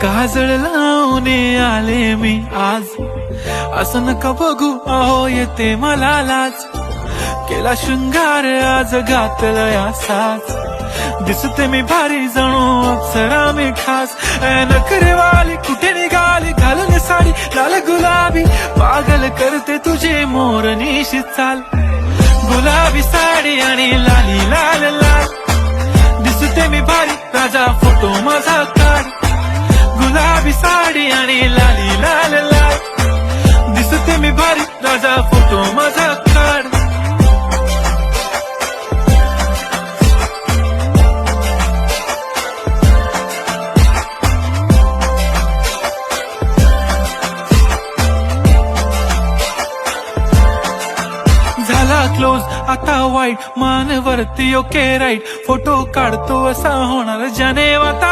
काजळ लावून आले मी आज, असं नका बघू अहो येते मला लाज. केला शृंगार आज घातलं या साज, दिसते मी भारी जणू अप्सरा मी खास. नखरेवाली कुठे निघाली घालून साडी लाल गुलाबी, पागल करते तुझे मोरनीशी चाल. गुलाबी साडी आणि लाली लाल लाल, दिसते मी भारी राजा फोटो माझा काढ. गुलाबी साडी आणि लाली लाल लाल, दिसते मी भारी राजा फोटो माझा काढ. झाला क्लोज आता वाईट, मान वरती ओके राईट, फोटो काढतो असा होणार ज्याने वाता.